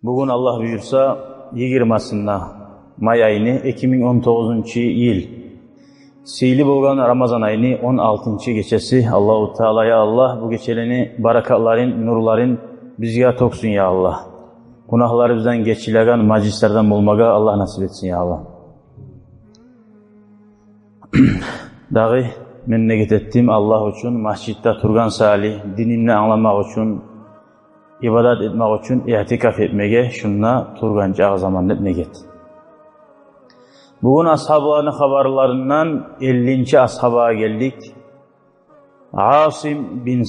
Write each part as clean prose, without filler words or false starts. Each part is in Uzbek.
Bugün Allah buyursa 20'sında may ayını 2019 yıl seyli bolgan Ramazan ayını 16 geçesi Allahu Teala ya Allah bu geçeleni barakatların, nurların bizge toksun ya Allah. Günahlarımızdan geçilegan majlislerden bulmaga Allah nasip etsin ya Allah. Dağı memleket ettim Allah için masjitte turgan sali dinini anlamak için ibadat etmek için i'tikaf etmege şunna turganca zamanla meget. Bugün ashabların haberlerinden 50. ashaba geldik. Asim bin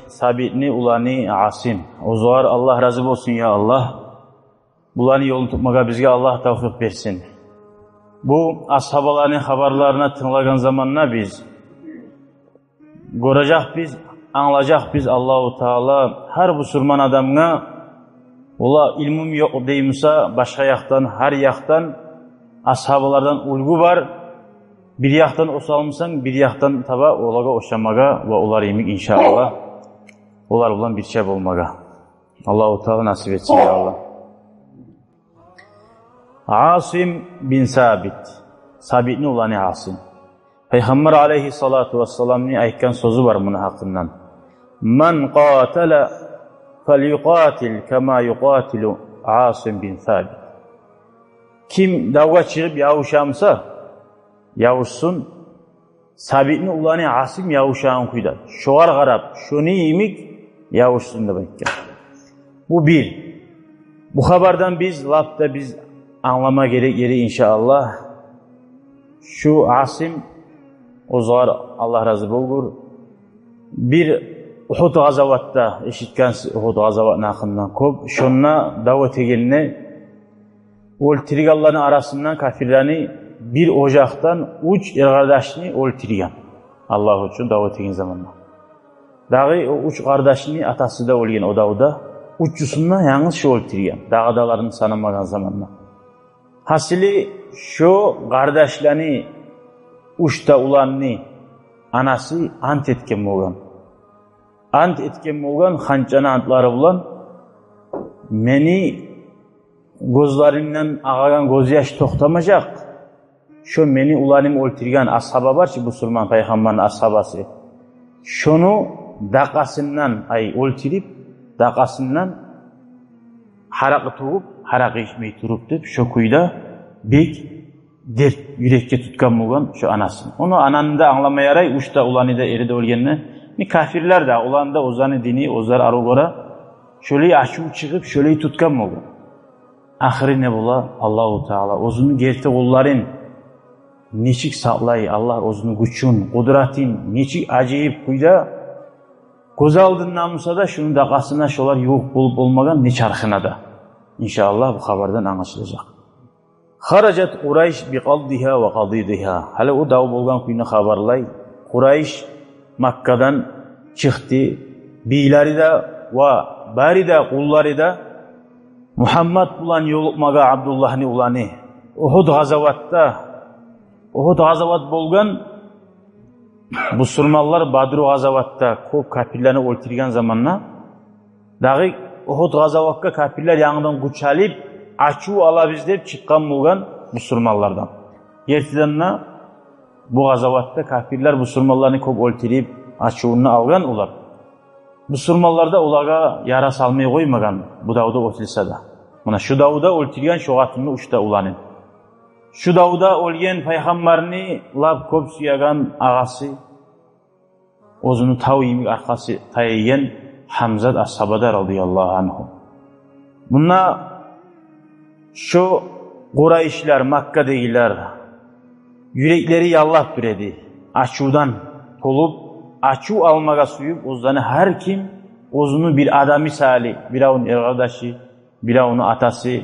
Sabitni ulani Asim. Ozgar Allah razı olsun ya Allah. Bulanı yolunu tutmaga bizge Allah tevfik versin. Bu ashabaların haberlerini tınlagan zamanla biz görecek biz, anlayacak biz Allahu Teala her Müslüman adamına ola ilmim yok deyimsa başka yaktan her yaktan ashabalardan ulgu var. Bir yaktan osalmışsan bir yaktan taba olaga oşamaga ve olar yemek inşallah. Olar ulan bir şey olmaga. Allahu Teala nasip etsin ya Allah. Asim bin Sabitni ulanı Asim. Peygamber aleyhissalatu vesselam'ın aytgan sözü var bunun hakkından. Men qatala felyuqatil kema yuqatilu Asim bin Sabit. Kim davga çıkıp yavuşamsa yavuşsun, Sabitni ulanı Asim yavuşağın kuyda. Şoğar garap, şunu yemek yavuşsun da bakkan. Bu bir. Bu haberden biz lapta biz anlama gerek yeri inşallah. Şu Asim o zaman Allah razı bulgur. Bir Uhud gazavatta eşitken Uhud gazavatına hakkından kop. Şunla davet egeline oltiriganların arasından kafirlerini bir ocaktan uç kardeşini oltirigan. Allah için davet egen zamanla. Dağı o uç kardeşini atası da olgen o davda. Uççusundan yalnız şu oltirigan. Dağdalarını sanamagan zamanla. Hasili şu kardeşlerini uçta ulanni anası ant etken bolgan. Ant etken bolgan hançana antları bulan meni gözlerinden ağagan göz yaş toktamacak. Şu meni ulanım oltirgan ashaba var ki Müslüman peygamberin ashabası. Şunu dakasından oltirip dakasından harakı tuğup harakı içmeyi turup deb şu kuyda bek dert yürekке tutkan bolgan şu anasını. Onu ananı da anlamayaray uçta ulanı da eride olgenine ni kafirler de ulanda ozanı dini ozar arugora şöyle aşıp çıkıp şöyle tutkan bolgan. Ahiri ne bola? Allahu Teala ozunu gerte kolların neçik saqlay Allah ozunu güçün, kudratin neçik acayip kuyda göz aldığından musa da şunun daqasına şolar yok bulup olmagan ne çarxına da. İnşallah bu haberden anlaşılacak. Haracat Quraysh bi qaldiha ve qadidiha. Hala o dav bolgan kuyuna haberlay. Quraysh Makka'dan çıktı. Biyleri de ve bari de kulları da Muhammed bulan yolukmaga Abdullah'ni ulanı. Uhud gazavat bolgan Müslümanlar Badru gazavatta kop kafirlerini oltirgan zamanla dağı Uhud gazavatga kafirler yanından güç alıp açu alabız deb çıkkan bolgan Müslümanlardan. Erteden bu gazavatta kafirler Müslümanlarını kop oltirip açuunu algan ular. Müslümanlar da ularga yara salmay koymagan bu davda otilsa da. Mana şu davda oltirgan şoğatını uçta ulanın. Şu davda olgen peygamberini lab kop suyagan ağası ozunu tav yemek arkası tayyen Hamzat ashabada radıyallahu anhu. Bunlar şu Qurayşlar Makka'dakiler yürekleri yallah biredi. Açudan tolup açu almaga suyup ozanı her kim ozunu bir adam misali biravun kardeşi biravun atası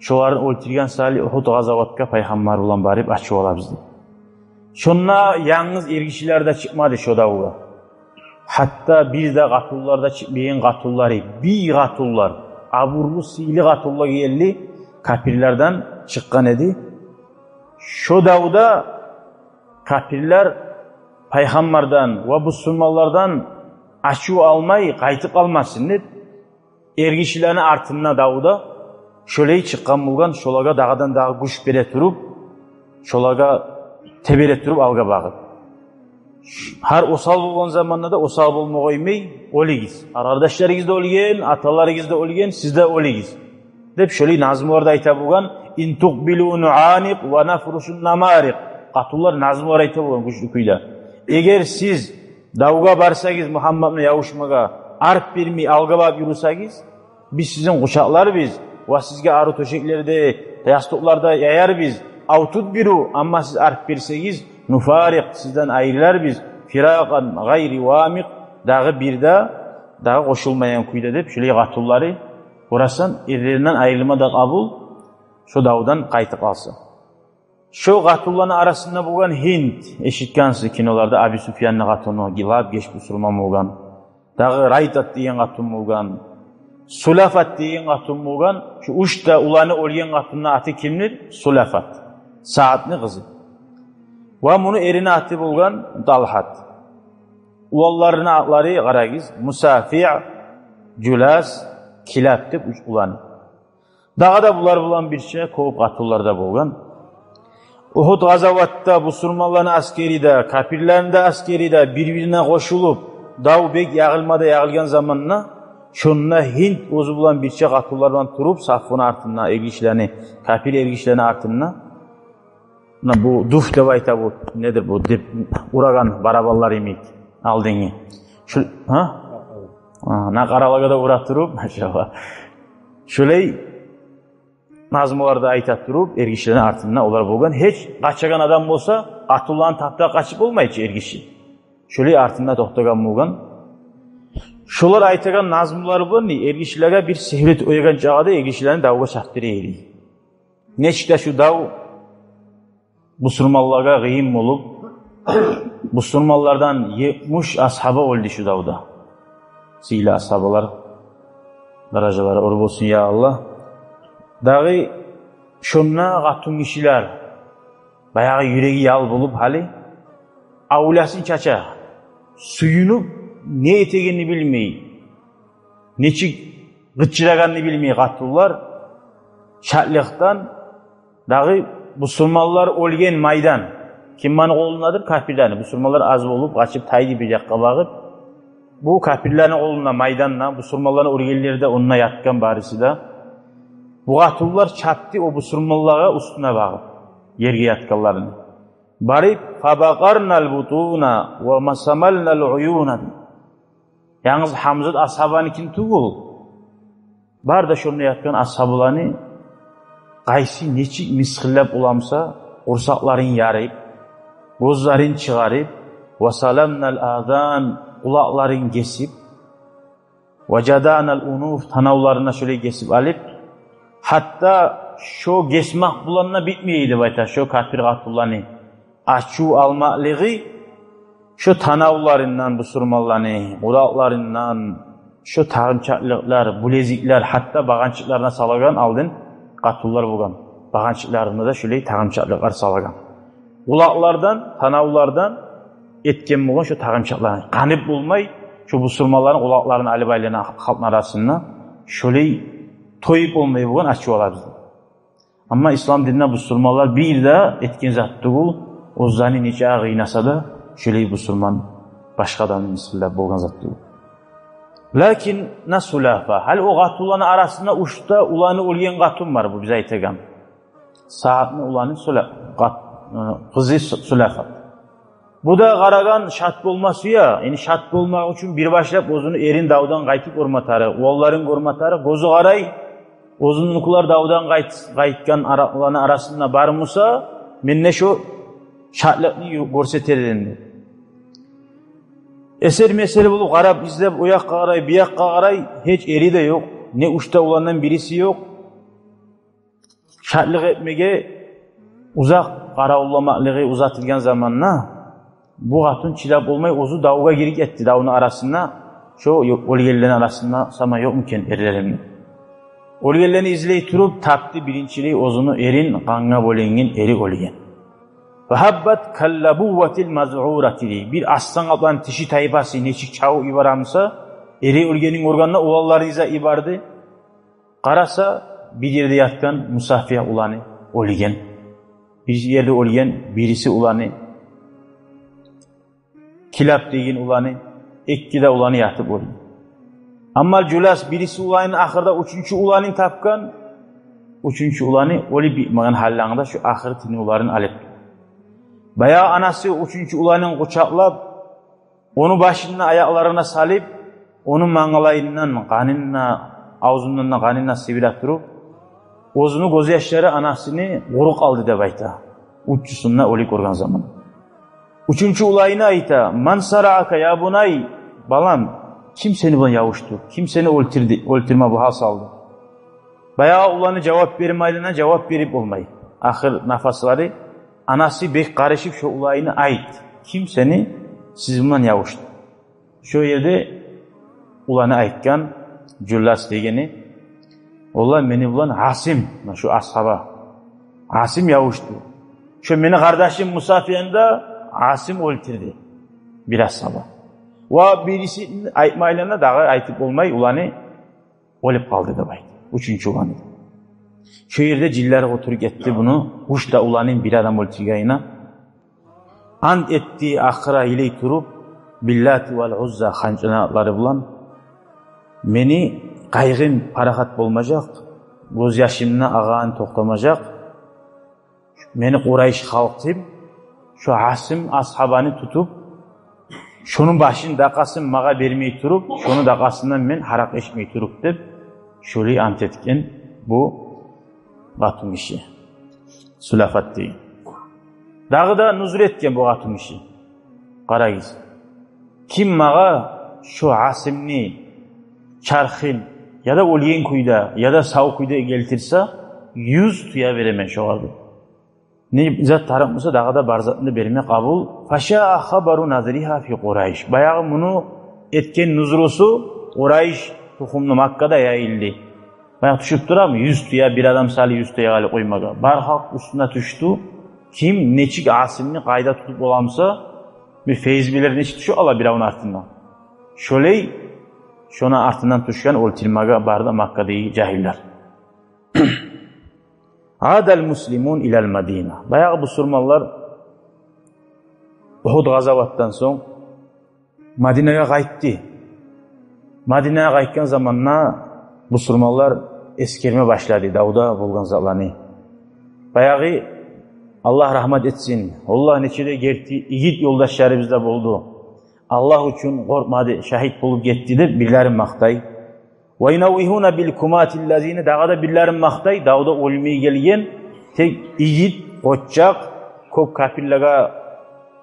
şoların oltirgan sali Uhud gazavatka peygamber ulan barip açu alabızdı. Şonna yalnız ergişiler de çıkmadı şu davga. Hatta bir de gatullarda çıkmayan gatulları bir gatullar aburlu sili gatullar geldi kafirlerden çıkkan edi. Şu davda kafirler peygamberden ve Müslümanlardan açu almayı kaytıp almasın deb ergişilerini artınna davda şöyle çıkan bulgan şolaga dağdan dağı güç bere turup şolaga tebere turup alga bağıp. Har osal bolgan zamanda da osal bolma koymay oligiz. Kardeşlerigiz de olgen, atalarıgiz de olgen, siz de oligiz. Dep şöyle nazmlarda ayta bulgan in tuqbilu nu'aniq ve nafrusun namariq. Qatullar nazmlar ayta bulgan güçlü kuyda. Eğer siz davga barsagiz Muhammed'le yavuşmaga arp birmi alga bağıp yürüsagiz, biz sizin kuşaklar biz, ve sizge arı töşeklerde, yastıklarda yayar biz, avtut biru, ama siz arp birsegiz, nufarik, sizden ayrılar biz, firakan gayri vamik, dağı birde, dağı koşulmayan kuyda dep, şöyle qatulları, orasan erlerinden ayrılma da kabul, şu davdan kaytı kalsın. Şu qatulların arasında bulgan Hint, eşitkansız kinolarda Abi Sufyan'ın qatunu, Gilab geç Müslüman bulgan, dağı Raytat diyen qatun bulgan, Sulafat diyen qatun bulgan, şu uçta ulanı olgen qatunun atı kimdir? Sulafat, Saad'ın kızı. Ve bunu erine atı bulgan Dalhat. Uvallarına atları qaragiz, Musafi' Julas, Kilab dep ulanı. Dağda bular bulan bir şey kovup qatullarda bulgan. Uhud gazavatta Müslümanların askeri de, kafirlerin de askeri de birbirine koşulup dav bek yağılmada yağılgan zamanına şunna Hint ozu bulan bir şey qatullardan turup safın artına, ergişlerini, kafir ergişlerini artına bu duf dep ayta bu nedir bu dep uragan baraballar emik aldığını. Şu ha? Na qaralaga da urat turup maşallah. Şöyle nazmlarda ayta turup ergişlerin artına olar bolgan. Hiç kaçagan adam bolsa Atullah'ın tahta kaçıp olmayıcı ergişi. Şöyle artında toxtagan bolgan. Şolar aytagan nazmlar bu ni ergişilerge bir sehvet oyagan jagada ergişilerin davga çaktırı eyli. Neçte şu dav Müslümanlarga gıyım olup Müslümanlardan 70 ashaba oldu şu davda. Sile ashabalar darajaları or bolsun ya Allah. Dağı şonna qatun kişiler bayağı yüreği yal bulup hali avlasın çaça suyunup ne etegenini bilmeyi neçik gıçıraganını bilmeyi qatullar şartlıktan dağı Müslümanlar olgen maydan kimmanın kolundadır? Kafirlerin. Müslümanlar az olup kaçıp taydi bir yakka bağıp bu kafirlerin koluna maydanla Müslümanların orgelleri de onunla yatkan barisi da bu qatullar çattı o Müslümanlara üstüne bağıp yerge yatkanlarını. Barip fabaqarnal butuna ve masamalnal uyuna. Yalnız Hamzat ashabanikin tugul. Bar da şunu yatkan ashablarını qaysi neçik misxillab ulamsa ursaqların yarayıp gözlerin çıgarıp ve salamnal azan ulaqların kesip ve cadanal unuf tanavlarına şöyle kesip alıp hatta şu gesmak bulanına bitmeydi bayta şu kafir qatullarını açu almalığı şu tanavlarından bu surmallarını ulaqlarından şu tağımçaklıklar, bulezikler hatta bağançıklarına salagan aldın qatullar bolgan. Bağançıklarına da şöyle tağımçaklıklar salagan. Ulaqlardan, tanavlardan etken bolgan şu tağımçaklarını qanıp bulmay şu bu surmalların ulaqlarını alibaylarına halkın arasında şöyle toyup olmayı bolgan açı olabız. Ama İslam dinine bu surmallar bir de etken zatı bul o zani neçe ağıynasa da şöyle bu surman başkadan misillab bolgan zatı bul. Lakin nasulafa hal o qatulların arasında uçta ulanı olgen qatun var bu bize aytagan. Saatni ulanı kızı sulafa. Bu da qaragan şart bolması ya, yani şart bolmak için bir başlap ozunu erin davdan qaytıp ormatarı, oğulların ormatarı, gozu qaray, ozunlukular davdan qaytgan ulanı arasında barmısa, menne şu şartlıqni görseterdi. Eser mesele bulup qarab izlep o yakka qaray, bu yakka qaray hiç eri de yok. Ne uçta ulandan birisi yok. Şartlık etmege uzak qaravulamalığı uzatılgan zamanla bu qatun çilap olmay ozu davga girik etti davun arasında. Şu olgellerin arasında sama yok muken erlerimni. Olgellerini izley turup taptı birinçiliği ozunu erin qanga bolengin eri olgen. Fahabbat kallabuvatil maz'urati bir aslan ablan tişi tayfası neçik çavu ivaramsa eri o'lganning o'rganına oğullarıyza ibardı. Qarasa bir yerde yatkan Musafiya ulanı o'lgan. Bir yerde o'lgan birisi ulanı Kilab degan ulanı ikkida ulanı yatib o'lgan. Ammal Julas birisi ulanın ahırda üçüncü ulanı tapkan, üçüncü ulanı o'lib bitmagan hallangda şu ahir tinularını alıp. Bayağı anası üçüncü ulanın quchoqlab, onu başına ayaklarına salip, onun manglayından qanına, ağzından qanına sivilap turup, o'zini ko'z yoshlari anasini qo'ruq aldı deb ayta. Uçusunda o'lik ko'rgan zaman. Üçüncü ulayını ayta, "Man saraka ya bunay, balam, kim seni buna yavuştu? Kim seni öldürme bu hal saldı?" Bayağı ulanı cevap vermeylina cevap verip olmayı. Ahir nafasları anası bek karışıp şu ulayını ait. Kim seni siz bundan yavuştu? Şu yerde ulanı aytkan Jullas degeni, "Ola meni bulan Asim, şu ashaba. Asim yavuştu. Şu meni kardeşim Musafiyanda Asim o'ltirdi bir ashaba. Va birisi aytmaylana dağı aytib olmay ulanı o'lib qoldi deb aytdi. Üçüncü ulanı. Şu yerde cillari o'tirib ketdi bunu, uchta ulanın bir adam o'ltirganina ant etdi ahira ilay turib, Billati val Uzza xanjanatlari bilan meni qayg'im parahat bo'lmajaq, ko'z yoshimni ag'an to'xtamajaq. Meni Quraysh xalqim şu Asim ashabani tutup, şunun başını daqaсын mağa vermey turup, şunu daqasından men haraq içmey turup deb, şöyle ant etken bu Qatun işi. Sulafat deyin. Dağı da nuzur etken bu Qatun işi. Qarayız. Kim mağa şu Asimni çarxin ya da o'lgan kuyda ya da sağ kuyda keltirsa 100 tuya veremen şu aldı. Ne zat tarafımıza dağda barzatını berme kabul. Faşa habaru nazriha fi Quraysh. Bayağı bunu etken nuzrusu Quraysh tuxumlu Makka'da yayıldı. Bayağı düşüp durar mı? 100 tuya bir adam sali 100 tuya gali koymaga. Bar halk üstüne düştü. Kim neçik Asimni qayda tutup olamsa bir feyiz bilir neçik düşü ala bir avın artından. Şöyle şona artından düşken oltilmaga barda Makka'daki cahiller. Adal muslimun ilal Madina. Bayağı bu Surmallar Uhud gazavattan soň Madina'ya qaytdı. Madina'ya qaytgan zamanna bu Surmallar eskerme başladı Davud'a bolgan zalany. Bayağı Allah rahmet etsin. Allah neçede gerti igit yoldaşları bizde boldu. Allah üçün qorqmadı, şahit bolup getdi deb birlerin maqtay. Ve inavihuna bil kumatillazine dağda birlerin maqtay. Davud'a ölmeye gelgen tek igit, qoçaq, kop kapillega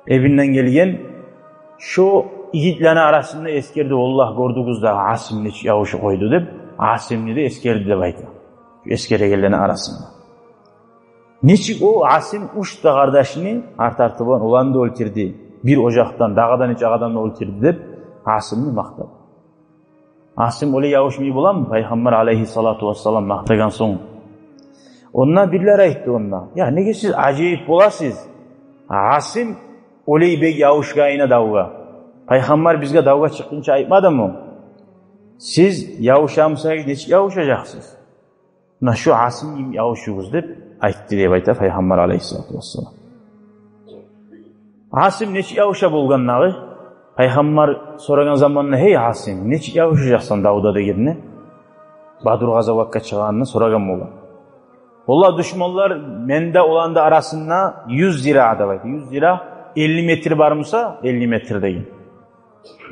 evinden gelgen şu igitlerin arasında eskerdi. Allah gördüğünüzde Asimni yavuşu koydu deb Asimni de eskerdi deb aytdı. Eskere gellerin arasında. Neçik o Asim uçta kardeşini art-artıban ulan da öldürdü. Bir ocaktan, dağdan hiç ağadan öldürdü deb Asimni maqtadı. Asim öyle yavuşmayı bulan mı? Peygamber aleyhissalatu vesselam maqtagan soň. Ondan birler aytdı onunla. Ya nege siz acayip bolasız? Asim öyle bek yavuşgayına davga. Peygamber bizge davga çıkınca aytmadı mı? Siz yavuşamsaydınız neçik yavuşacaksınız? Na şu Asim yavuşuğuz deb aytdı deb ayta Peygamber aleyhissalatu vesselam. Asim neçik yavuşa bolganlagy? Peygamber soragan zamanında hey Asim neçik yavuşacaksın Davud'a degeni? Badur gazawatga çıganını soragan bolan. Allah düşmanlar mende olanda arasında 100 zira adavaydı. 100 zira 50 metre barmısa 50 metre degen.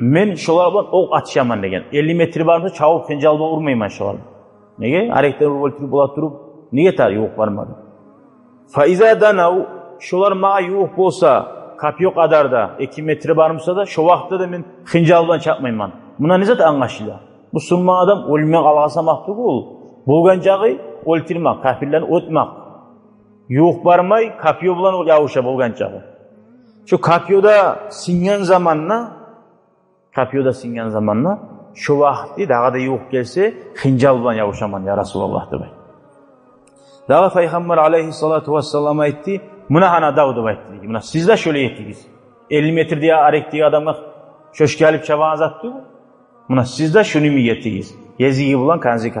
Men şolar bilan ok atışaman degen. 50 metre barmısa çabuk penjalda urmayman şolar. Nege? Arekten urulturup bola turup nege tar yo'q barmadi. Fa iza danaw şolar mağa yo'q bolsa kapyo qadarda 2 metre barmısa da şu vaqtda da men xinjaldan çapmayman. Buna ne zat anlaşıla? Bu sunma adam ölmeye qalğasamakdy ol. Bolgan jagı o'ltirmak, kafirlarni o'tmak. Yo'q barmay kapyo bilan yavuşa bolgan jagı. Şu kapyoda singan zamanna şu vaqtda dağda yo'q gelse xinjal bilan yavuşaman ya Rasulullah deb. Dağa Peygamber aleyhissalatu vesselam aytdi. Buna hana Davud'a aytdi. Buna siz de şöyle ettiniz. 50 metre diye arek diye adamlar şöş gelip çabağınız attı mı? Mına sizde şunu niyetiyiz. Yezigi bulan kanzi.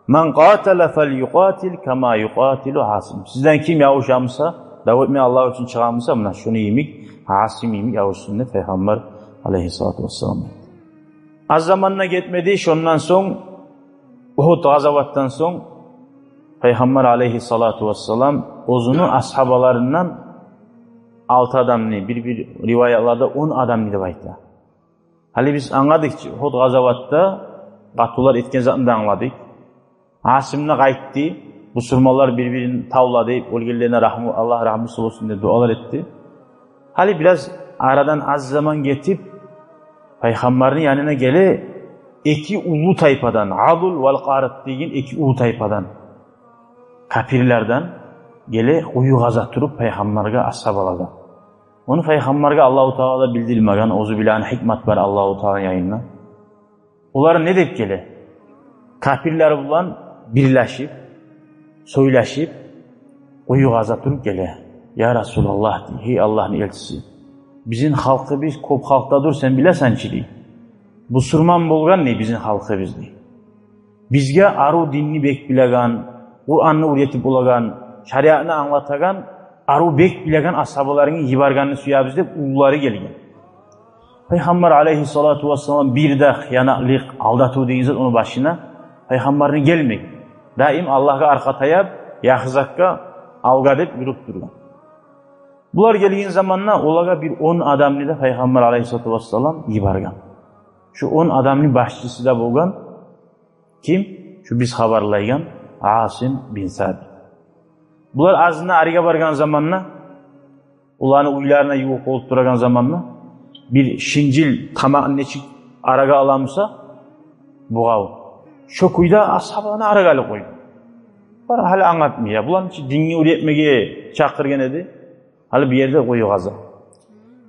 Man qatala falyuqatil kama yuqatilu Asim. Sizden kim yavuşamsa, davet mi Allah için çıkamsa mına şunu yemik, Asim yemik yavuşsun Peygamber aleyhissalatu vesselam. Az zamanına gitmedi, şundan son Uhud gazavattan son Peygamber aleyhissalatu vesselam ozunu ashabalarından 6 adamını, bir rivayetlarda 10 adamını da bayta. Hali biz anladık ki Uhud gazavatta qatular etken zatını da anladık. Asim'ne qaytdı. Bu surmalar birbirini tavladı. Ölgelerine Allah rahmet olsun diye dualar etti. Hali biraz aradan az zaman geçip Peygamberin yanına gele iki ulu tayfadan, Adul vel Qarat deyin iki ulu tayfadan, kafirlerden gele uyu gaza turup Peygamberge ashabalardan. Onu Peygamberge Allah-u Teala bildirilmegen, ozu bilen hikmet var Allah-u Teala yayınla. Onlara ne deyip gele? Kafirler bulan birleşip, söyleşip, uyu gaza turup gele. Ya Resulallah diye, hey Allah'ın elçisi. Bizim halkı biz kop halkta dur sen bilesen çili. Bu surman bolgan ne bizim halkı bizdi. Bizge aru dinni bek bilegan, Kur'an'ı öğretip bulagan, şariatını anlatagan, aru bek bilegan ashabalarını yibarganını suya bizde ulları gelgen. Peygamber aleyhissalatu vesselam bir de hıyanatlık, aldatu deyinizde onun başına Peygamberin gelmek. Daim Allah'a arka tayab, yahzakka alga deyip yürüp durgan. Bular gelgen zamanla olaga bir 10 adamını da Peygamber aleyhissalatu vesselam yibargan. Şu 10 adamın başçısı da bolgan kim? Şu biz haberlaygan Asim bin Sabit. Bular azına ariga bargan zamanla, ulanı uylarına yuvup olup duragan zamanla bir şincil tamağın neçik araga alamsa buğav. Şu kuyda ashabana aragalı koydu. Bana hala anlatmıyor. Bulan için dinni üretmege çakırgen edi. Hala bir yerde koyu gaza.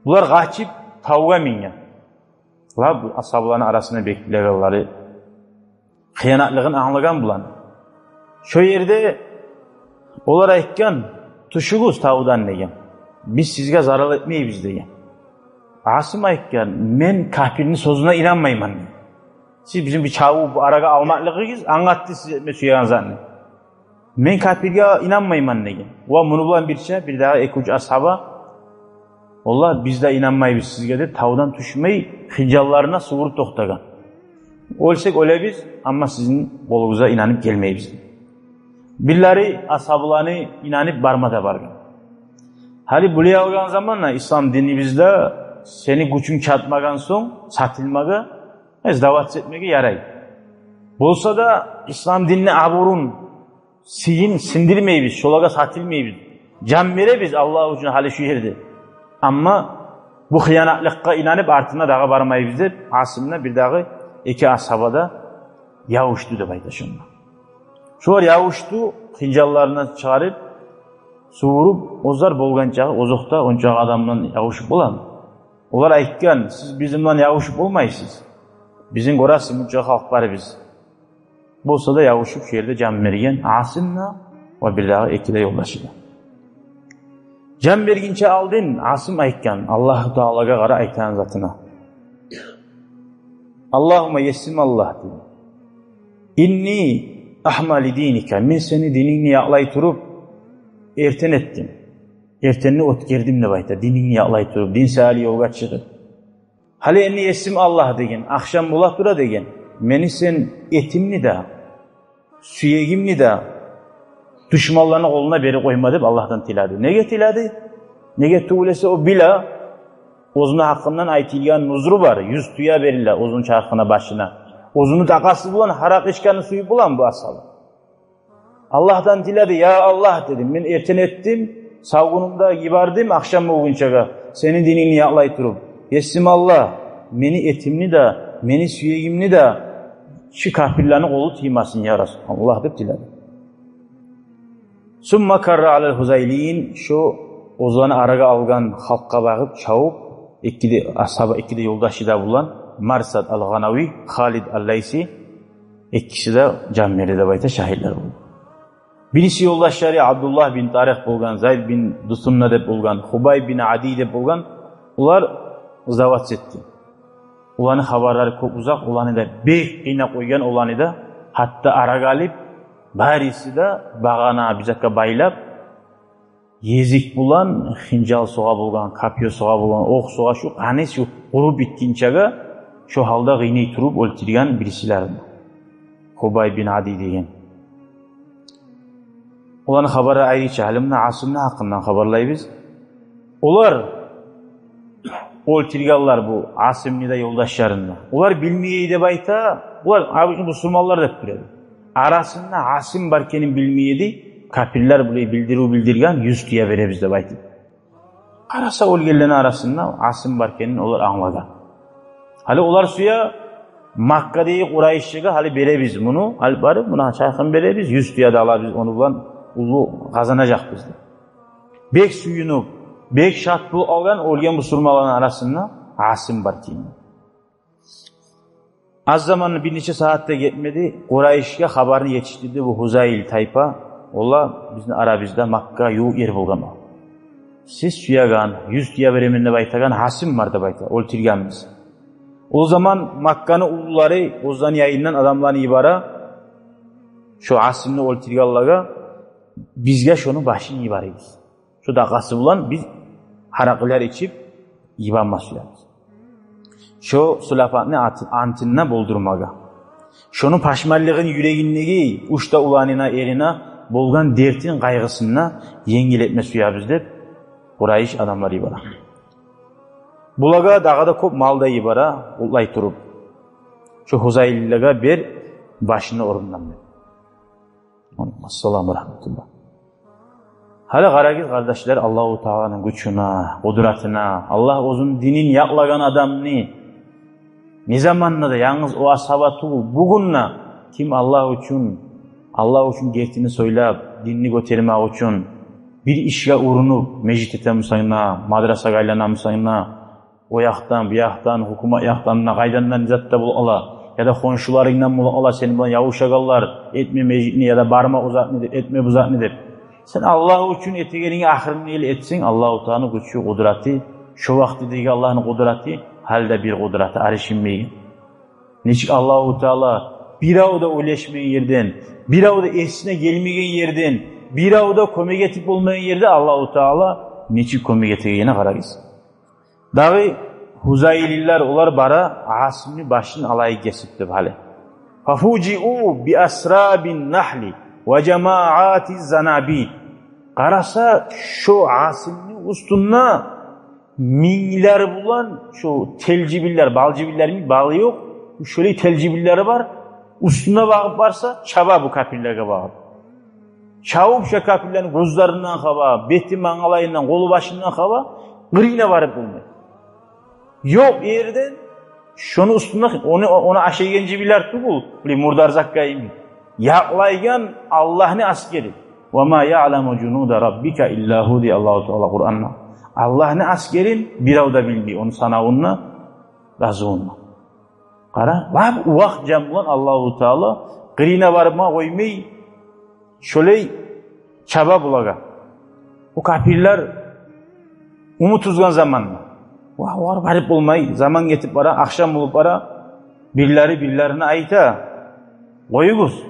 Bular kaçıp tavuğa mingen. La bu ashabların arasına bekleyenleri hıyanatlığını anlagan bulan. Şu yerde olar aytgan tuşuguz tavudan degen. Biz sizge zarar etmeyiz degen. Asim aytgan men kafirinin sözüne inanmayman. Siz bizim bir çavu bu araga almaklığınız anlattı siz etme suyan zannet. Men kafirge inanmayman degen. Ve bunu bulan bir daha ekuc ashaba Allah biz de inanmayız sizge de tavudan düşmeyi hicallarına suvurup toxtagan. Olsak öyle biz ama sizin kolunuza inanıp gelmeyiz. Birileri ashablarını inanıp barmada bargan. Hali buraya algan zamanla İslam dini bizde seni güçün çatmagan son satılmaga, davat etmege yaray. Bolsa da İslam dinini aburun sindirmeyiz, şolaga satılmayız. Can verebiz Allah için hali şu yerde. Ama bu hıyanatlıkka inanıp artına dağa barmayız deyip Asim'le bir dağı iki ashabada yavuştu da bayda şunla. Şular yavuştu, hincallarına çağırıp suvurup ozar bolgan çağı, ozokta onca adamdan yavuşup olan. Olar aytgan, siz bizimle yavuşup olmayısınız. Bizim orası mücca halk var biz. Bolsa da yavuşup şehirde can vergen Asim'le ve bir dağı ikide yoldaşıyla. Can vergince aldın, Asim aytgan, Allah-u Teala'ga qara aytan zatına. Allahümme yessim Allah dedi. İnni ahmali dinika, men seni dinini yaqlay turup erten ettim. Ertenini ot gerdim de bayta, dinini yaqlay turup, din sali yolga çıkıp. Hali enni yessim Allah degen, akşam bulat dura degen, meni sen etimni da, süyegimni da, düşmanlarını koluna beri koyma deyip Allah'tan tiladı. Nege tiladı? Nege tuğlese o bila, ozunu hakkından aytilgan nuzru var. 100 tuya verirler ozun çarkına başına. Ozunu takası bulan, harak içkanı suyu bulan bu ashab. Allah'tan tiladı. Ya Allah dedim. Ben erten ettim. Savgunumda gibardım. Akşam oğunçaga. Senin dinini yaqlay turup. Yessim Allah. Meni etimni da, meni süyegimni da şu kafirlerini kolu tıymasın ya Resulallah. Allah deyip tiladı. Summa karra alel huzayliyin şu ozanı araga algan halkka bakıp çavup ashaba ikide yoldaşı da bulan Marsad al-Ganavi, Halid al-Laysi ikkisi de camileri bayta şahitler oldu. Birisi yoldaşları Abdullah bin Tarih bolgan, Zayd bin Dusunna deb bolgan, Hubay bin Adi deb bolgan, ular zavat etti. Ulanı haberleri çok uzak, ulanı da bek kıyna koygan ulanı da hatta ara galip barisi de bağana bizakka baylap yezik bulan, hinjal soğa bulgan, kapyo soğa bulgan, oq soğa şu qani şu qurup bitkinchaga şu halda g'ynay turup o'ltirgan birisilarni. Hubay bin Adi degan. Ularning xabari ayricha Halimni Asimni haqqından xabarlaymiz. Ular o'ltirganlar bu Asimni da yo'ldoshlarini. Ular bilmeydi deb ayta, ular musulmonlar deb turadi. Arasında Asim barkenin bilmeydi, kafirler burayı bildirgan 100 tuya veremiz deb aytdi. Qarasa o'lganlarning arasında Asim barkenin ular anglagan. Hali ular suya Makka'dagi Qurayshga hali beremiz bunu, hali barib buna chayqin beremiz, 100 tuya da alamiz, onu bilan ulu qazanacaqmiz. Bek suyunib, bek şart bu olgan o'lgan musulmonlarning arasında Asim barkenin. Az zamanı bir neçe saatte yetmedi, Qurayshga xabarni yetishtirdi bu Huzayl tayfa. Ola bizni arabizda Makka yu yer bo'lgan. Siz suyagan 100 tuya beremin deb aytagan Asim var deb aytdi, o'ltirganmiz. O zaman Makka'nın ululari o'zdan yayından adamlarni ibara şu Asimni o'ltirganlarga bizga şunu başını ibarayız. Şu daqası bilan biz haraqlar içip yibanmaslaymiz. Şu sulafatni antinna boldurmaga. Şunu paşmallig'in yüregindagi uchta ulanina erina bo'lgan dertin qayg'isini yengilletme suyabız deb Quraysh adamlari ibara. Bulaga dağda ko'p malda ibara ulay turib. Şu Huzayliga ber başını o'rundan. Assalomu rahmatulloh. Hali qarag'iz qardoshlar, Alloh taolaning kuchuna, qudratına, Allah o'zun dinin yaqlagan adamni ne zamanında da yalnız o ashabatu bugunna kim Allah üçün getini söylep, dinini götürmek üçün bir işe uğrunup, mecit etemsayna, madrasa gaylanamsayna, o yaktan, bu yaktan, hukuma yaktanına, gaydandan izatta bul ala, ya da konşularından bul ala, seni bana yavuşagallar, etme mecitini ya da barma uzat nedir, etme uzat nedir. Sen Allah üçün etegerini ahirini el etsin, Allah-u Teala'nın gücü, kudreti, şu vaktideki Allah'ın kudreti, halde bir kudreti, arışinmeyin. Neçik Allah-u Teala, bir avda öleşmeyen yerden, bir avda esine gelmeyen yerden, bir avda kömek etip olmayan yerde Allah-u Teala neçik kömek etegeyine qararız. Dağı Huzayliler olar bara Asimni başını alayı kesipti hali. Fafuci'u bi asrabin nahli ve cemaati zanabi. Qarasa şu Asimni ustunna minler bulan şu telcibiller, balcibiller mi? Balı yok. Şöyle telcibilleri var. Üstüne bağıp varsa çaba bu kapillerine bağıp. Çavup şu kapillerin gözlerinden hava, beti mangalayından, kolu başından hava, gırıyla varıp bulmuyor. Yok yerden, şunu üstüne, onu aşağı gencibiler tugul, murdar zakkayım. Yaklaygan Allah'ın askeri. وَمَا يَعْلَمُ جُنُودَ رَبِّكَ اِلَّا هُ diye Allah-u Teala Kur'an'la. Allah'ın askerin bir avda bildiği, onu sanavunla, razı olma. Qara, lab uaq jamlan Allahu Taala qirina barma qo'ymay şolay chaba bulaga. O kafirlar umutuzgan zamanda. Var barib bo'lmay, zaman yetib bara, akşam bo'lib bara, birlarini ayta. Qo'yiguz.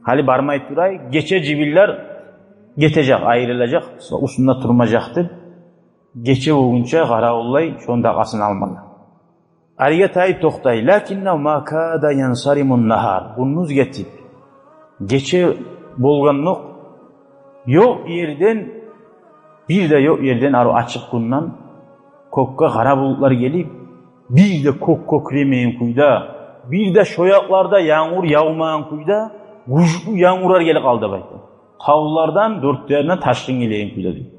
Hali barmay turay, geçe cibiller getecek, ayrılacak, usunda turmacak deb geçe bo'lguncha qara ollay şonda qasını almalı. Ariga tayib to'xtay, lakinna ma kada yansarimun nahar. Gündüz getip geçe bo'lganliq yo'q yerden bir de yo'q yerden aro açık kundan kokka qara bulutlar gelip bir de kokremeyen kuyda bir de şoyaklarda yağmur yağmayan kuyda güçlü yağmurlar gelip kaldı baytı. Tavlardan dörtlerinden taşkın geleyen kuyda deydi.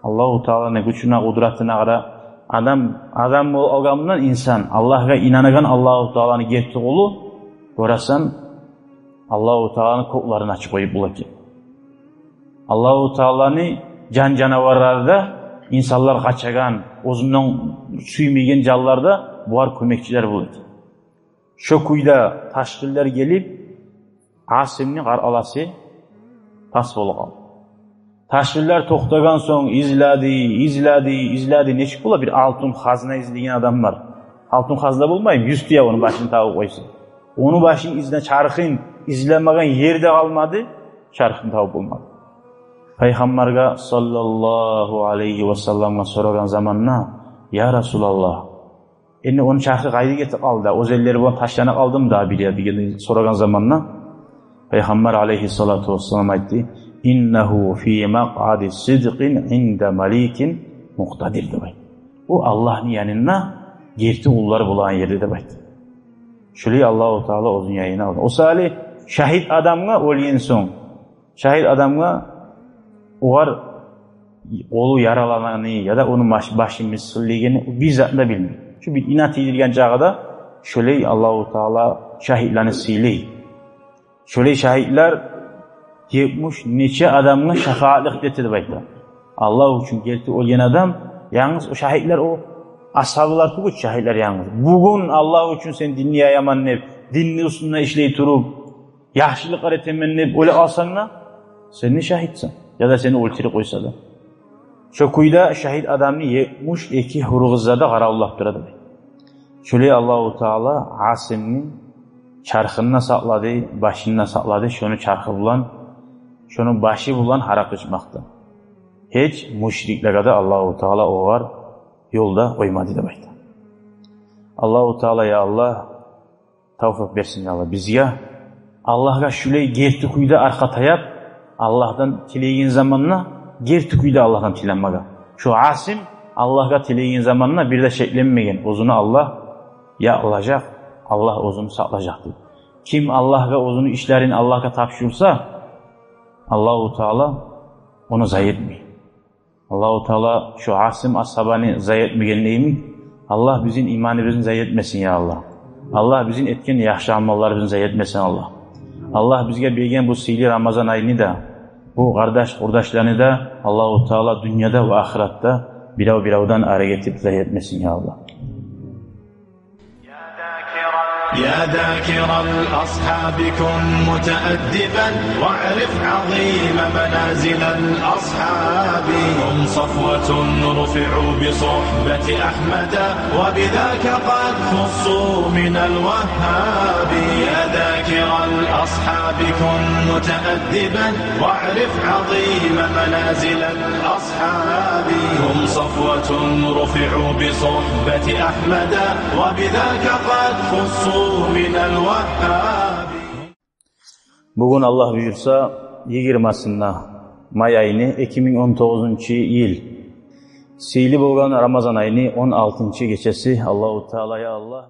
Allah-u Teala'nın gücüne, kudretine qara adam olgandan insan Allah'a inanagan Allah-u Teala'nın gerçek olu görasan Allah-u Teala'nın koklarını açıp koyup bulaki. Allah-u Teala'nın can canavarlarda insanlar kaçagan, o'zining suymagan jallarda bular kömekçiler bulaki. Şu kuyda taşkiller gelip Asimni qar alası tas bo'lib qoldi. Taşkiller to'xtagan so'ng izladi. Neçik bula bir altın xazina izleyen adam var. Altın kazda bulmayayım, 100 tuya onun başını tavuk koysun. Onun başının izine çarkın izlemegen yerde kalmadı, çarkın tavuk bulmadı. Peygamberga sallallahu aleyhi ve sellem'e soragan zamanna, ya Resulallah, endi onun çarkı kaydı getip kaldı, o zelleri bana taşlanak aldım da bir soragan zamanna, Peygamber aleyhissalatu vesselam aytti, innehu fi maq'adi sidqin inde malikin muqtadir demek. O Allah'ın yanına gerti ulları bulan yerde demek. Şöyle Allah-u Teala uzun yayına aldı. O sali şahit adamga ölgen soň, şahit adamga oğar olu yaralananı ya da onun başı misilligini bizzat da bilmiyor. Şu bir inat edilgen çağda şöyle Allah-u Teala şahitlerini siley. Şöyle şahitler 70 neçe adamga şefaatlik getirdi baytlar. Allah üçün gerti ölgen adam, yalnız o şahitler o ashablar tuğut şahitler yalnız. Bugün Allah üçün sen dinni yamanlep, dinni usuluna işley turup, yaxşılıklar temennep öyle alsanla, sen ne şahitsin? Ya da seni ölçülü koysa da. Şu kuyda şahit adamını 72 hurgızada qaraullap duradi. Şöyle Allah-u Teala Asim'nin çarkına sakladı, başına sakladı, şunu çarkı bulan, şunun başı bulan harak içmakta. Hiç müşriklerge de Allah-u Teala oğar yolda koymadı demektir. Allah-u Teala ya Allah tavfik versin ya Allah bizge. Allah'a şöyle gerti kuyda arka tayap, Allah'tan tileyin zamanına gerti kuyda Allah'tan tilenmega. Şu Asim Allah'a tileyin zamanına bir de şeklenmegen. Uzunu Allah ya alacak, Allah uzunu saklayacak dedi. Kim Allah'a uzunu işlerini Allah'a tapşırsa Allah-u Teala onu zayi etmiyor. Allah-u Teala şu Asim ashabani zayi etmegen neymi? Allah bizim imanımızı zayi etmesin ya Allah. Allah bizim etken yaxşı amallarımızı zayi etmesin Allah. Allah bizge bergen bu sihirli Ramazan ayını da, bu kardeş kurdaşlarını da Allah-u Teala dünyada ve ahirette biravdan ara getirip zayi etmesin ya Allah. يا ذاكر الأصحاب كن متأدبا واعرف عظيم منازل الأصحاب هم صفوة رفعوا بصحبة أحمد وبذاك قد خصوا من الوهاب يا ذاكر الأصحاب كن متأدبا واعرف عظيم منازل الأصحاب هم صفوة رفعوا بصحبة أحمد وبذاك قد خصوا من الوهاب. Bugün Allah buyursa 20'sinde may ayını 2019 yıl seyli bolgan Ramazan ayını 16 geçesi Allah-u Teala'ya Allah